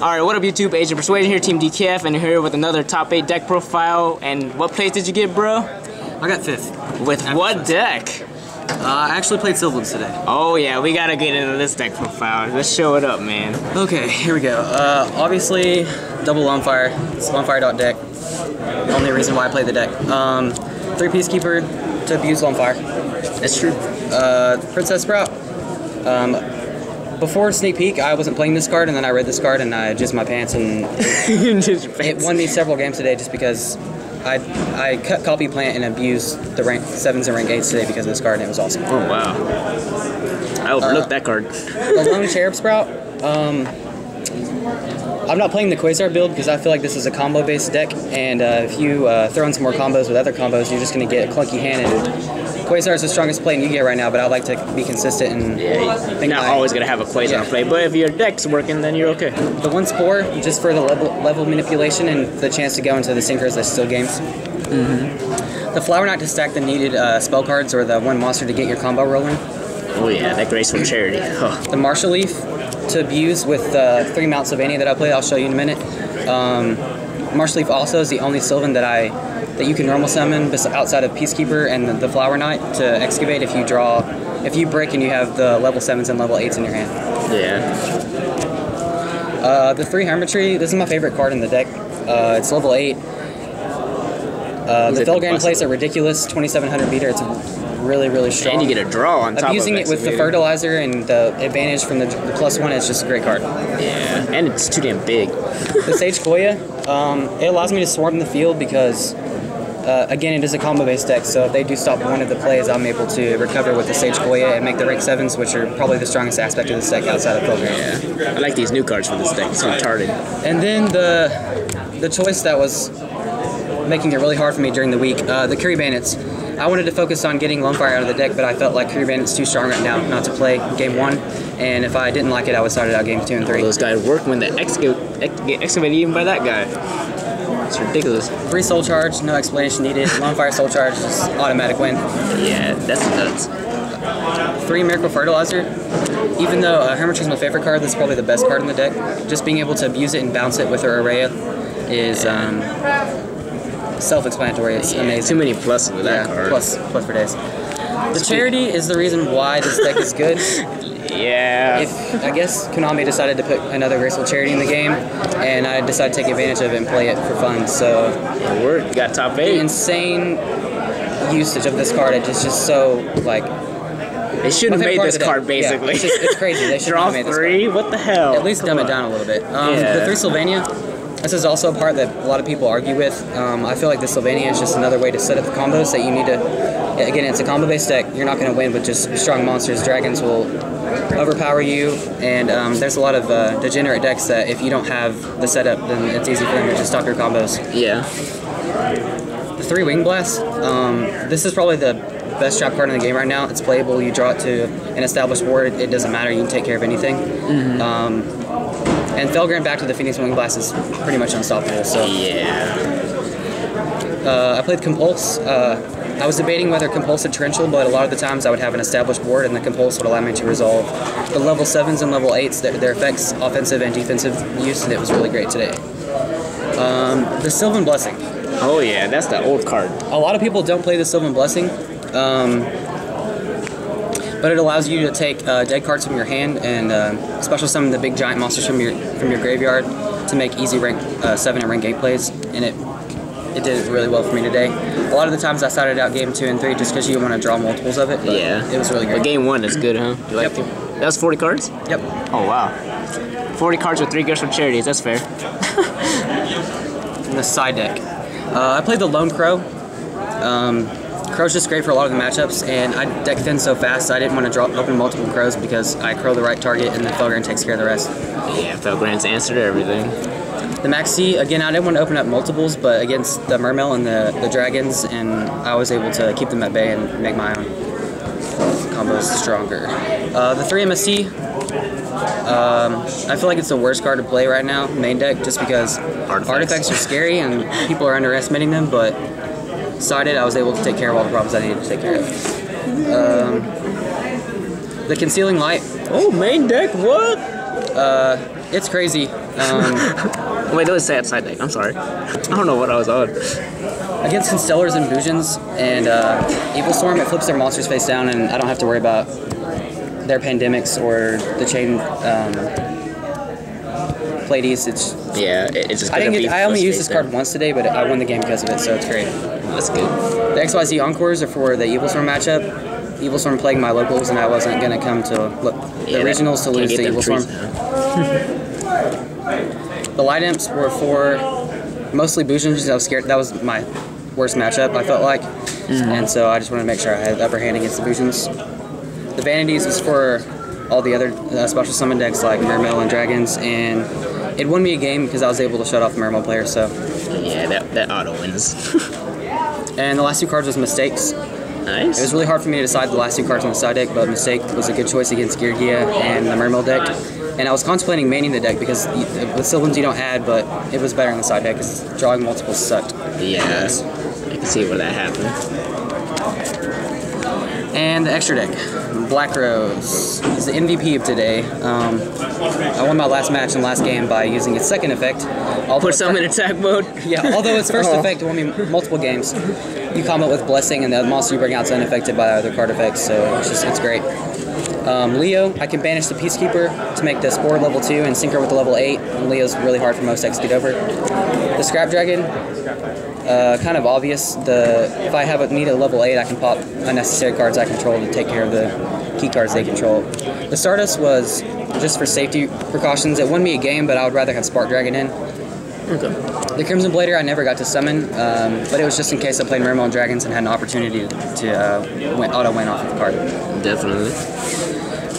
Alright, what up YouTube? Agent Persuasion here, Team DKF, and here with another top 8 deck profile. And what place did you get, bro? I got 5th. With what deck? I actually played Sylvans today. Oh yeah, we gotta get into this deck profile. Let's show it up, man. Okay, here we go. Obviously, double Lonefire. It's Lonefire.deck. Only reason why I play the deck. 3 Peacekeeper to abuse Lonefire. That's true. Princess Sprout. Before Sneak Peek, I wasn't playing this card, and then I read this card, and I jizzed my pants, and it won me several games today just because I cut Copy Plant and abused the rank 7s and rank 8s today because of this card, and it was awesome. Oh, wow. I overlooked that card. The Lone Cherub Sprout. I'm not playing the Quasar build because I feel like this is a combo-based deck, and if you throw in some more combos with other combos, you're just going to get a clunky hand, and Quasar is the strongest play in Yugioh right now, but I like to be consistent and you're not always going to have a Quasar play, but if your deck's working, then you're okay. The 1 Spore, just for the level manipulation and the chance to go into the Synchros that steal games. The Flower Knight to stack the needed spell cards or the 1 monster to get your combo rolling. Oh yeah, that Graceful Charity. Oh. The Martial Leaf to abuse with 3 Mount Sylvania that I played, I'll show you in a minute. Martial Leaf also is the only Sylvan that you can normal summon outside of Peacekeeper and the Flower Knight to excavate if you break and you have the level 7s and level 8s in your hand. Yeah. The 3 Hermitry, this is my favorite card in the deck. It's level 8. The Felgrand plays a ridiculous 2700 beater. It's really, really strong. And you get a draw on top of it. Abusing it with the Fertilizer and the advantage from the +1, it's just a great card. Yeah, and it's too damn big. The Sage Koya, it allows me to swarm the field because again, it is a combo-based deck, so if they do stop one of the plays, I'm able to recover with the Sage Koya and make the rank 7s, which are probably the strongest aspect of this deck outside of Felgrand. Yeah, I like these new cards for this deck. It's retarded. And then the choice that was making it really hard for me during the week, the Curry Bandits. I wanted to focus on getting Lonefire out of the deck, but I felt like Curry Bandit's too strong right now not to play game 1, and if I didn't like it, I would start it out game 2 and 3. Those guys work when they get excavated even by that guy. It's ridiculous. 3 Soul Charge, no explanation needed. Lonefire Soul Charge, just automatic win. Yeah, that's nuts. 3 Miracle Fertilizer. Even though Hermitry is my favorite card, this is probably the best card in the deck. Just being able to abuse it and bounce it with her Araya is self-explanatory. It's amazing. Too many pluses with that card. Plus for days. The Charity is the reason why this deck is good. Yeah. I guess Konami decided to put another Graceful Charity in the game, and I decided to take advantage of it and play it for fun. So it worked. You got top 8. The insane usage of this card, it's just so like. They shouldn't have made this card basically. Yeah, it's crazy. They should have made this card. Draw 3. What the hell? At least dumb it down a little bit. The 3 Sylvania. This is also a part that a lot of people argue with. I feel like the Sylvania is just another way to set up the combos that you need to. Again, it's a combo-based deck. You're not going to win with just strong monsters. Dragons will overpower you, and there's a lot of degenerate decks that if you don't have the setup, then it's easy for them to just stop your combos. Yeah. The 3 Wing Blast. This is probably the best trap card in the game right now. It's playable. You draw it to an established board. It doesn't matter. You can take care of anything. And Felgrand back to the Phoenix Wing Blast is pretty much unstoppable. So yeah. I played Compulse. I was debating whether Compulse or Torrential, but a lot of the times I would have an established board, and the Compulse would allow me to resolve the level 7s and level 8s, their effects, offensive and defensive use, and it was really great today. The Sylvan Blessing. Oh yeah, that's the old card. A lot of people don't play the Sylvan Blessing. But it allows you to take dead cards from your hand and special summon the big giant monsters from your graveyard to make easy rank 7 and rank 8 plays, and it did really well for me today. A lot of the times I started out game 2 and 3 just because you want to draw multiples of it. But yeah, it was really great. But game 1 is good, huh? You liked it? That was 40 cards? Yep. Oh wow, 40 cards with 3 Graceful Charities. That's fair. In the side deck, I played the Lone Crow. Crow's just great for a lot of the matchups, and I deck thin so fast I didn't want to open multiple Crows because I crow the right target and then Felgrand takes care of the rest. Yeah, Felgrand's answer to everything. The Maxi, again, I didn't want to open up multiples, but against the Mermail and the Dragons, and I was able to keep them at bay and make my own combos stronger. The 3 MST, I feel like it's the worst card to play right now, main deck, just because artifacts are scary and people are underestimating them, but sided, I was able to take care of all the problems I needed to take care of. The Concealing Light. Oh, main deck, what? It's crazy. Wait, that was sad side deck. I'm sorry. I don't know what I was on. Against Constellars and Bujins and Evil Storm, it flips their monsters face down, and I don't have to worry about their pandemics or the chain Pleiades. It's just. I only used this card once today, but I won the game because of it, so it's great. That's good. The XYZ Encores are for the Evil Storm matchup. Evil Storm plagued my locals, and I wasn't gonna come to the regionals to lose to Evil Storm. The Light Imps were for mostly Bujins. I was scared. That was my worst matchup, I felt like. And so I just wanted to make sure I had the upper hand against the Bujins. The Vanities was for all the other special summon decks like Mermail and Dragons, and it won me a game because I was able to shut off the Mermail player, so. Yeah, that auto wins. And the last two cards was Mistakes. Nice. It was really hard for me to decide the last two cards on the side deck, but Mistake was a good choice against Yugioh and the Mermail deck. And I was contemplating manning the deck because with Sylvans you don't add, but it was better on the side deck because drawing multiples sucked. Yeah, I can see where that happened. And the extra deck, Black Rose, is the MVP of today. I won my last match and last game by using its second effect. Put some in attack mode? Yeah, although its first effect won me multiple games. You combo with Blessing, and the monster you bring out is unaffected by other card effects, so it's great. Leo, I can banish the Peacekeeper to make the Spore level 2 and sync her with the level 8. And Leo's really hard for most decks to get over. The Scrap Dragon, kind of obvious. If I need a level 8, I can pop unnecessary cards I control to take care of the key cards they control. The Stardust was just for safety precautions. It won me a game, but I would rather have Spark Dragon in. Okay. The Crimson Blader I never got to summon, but it was just in case I played Mermail and Dragons and had an opportunity to auto-win off of the card. Definitely.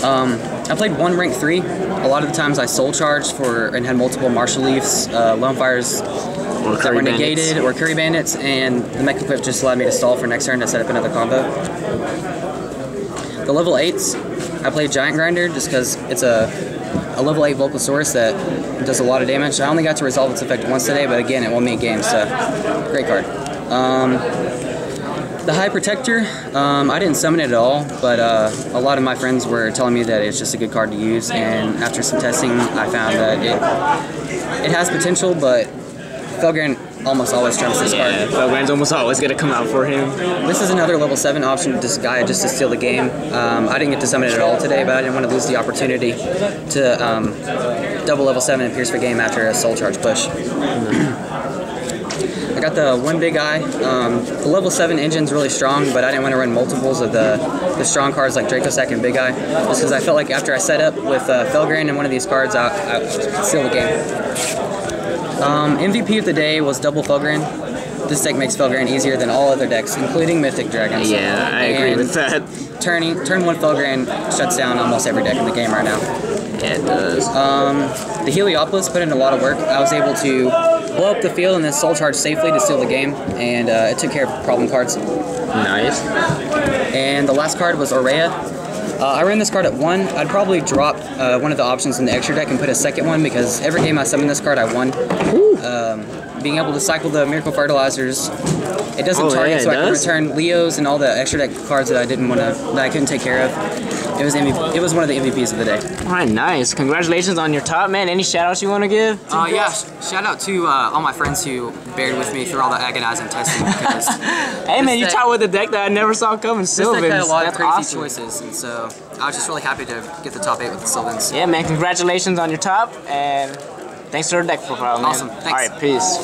I played one rank 3. A lot of the times I soul charged and had multiple Martial Leafs, Lone Fires that were negated, or Curry Bandits, and the Mech Equip just allowed me to stall for next turn to set up another combo. The level 8s, I played Giant Grinder just because it's a level 8 Volcasaurus that does a lot of damage. I only got to resolve its effect once today, but again, it won me a game, so great card. The High Protector, I didn't summon it at all, but a lot of my friends were telling me that it's just a good card to use, and after some testing, I found that it has potential, but Felgren almost always trumps this card. Yeah, Felgren's almost always going to come out for him. This is another level 7 option to this guy just to steal the game. I didn't get to summon it at all today, but I didn't want to lose the opportunity to double level 7 and Pierce for game after a Soul Charge push. I got the one big eye. The level 7 engine's really strong, but I didn't want to run multiples of the strong cards like Dracosack and Big Eye, just because I felt like after I set up with Felgren and one of these cards, I could steal the game. MVP of the day was double Felgren. This deck makes Felgren easier than all other decks, inclling Mythic Dragons. Yeah, I agree with that. Turn 1 Felgren shuts down almost every deck in the game right now. Yeah, it does. The Heliopolis put in a lot of work. I was able to blow up the field and then soul charge safely to steal the game, and it took care of problem cards. Nice. And the last card was Aurea. I ran this card at 1. I'd probably drop one of the options in the extra deck and put a second one because every game I summon this card, I won. Being able to cycle the Miracle Fertilizers, it doesn't target, so I can return Leos and all the extra deck cards that I couldn't take care of. It was one of the MVPs of the day. All right, nice. Congratulations on your top, man. Any shout outs you want to give? Yeah, shout out to all my friends who bared with me through all the agonizing testing. Because hey, man, you top with a deck that I never saw coming, Sylvans. This deck had a lot of crazy choices, and so I was just really happy to get the top 8 with the Sylvans. Yeah, man, congratulations on your top, and thanks for the deck profile, man. Awesome, thanks. All right, peace.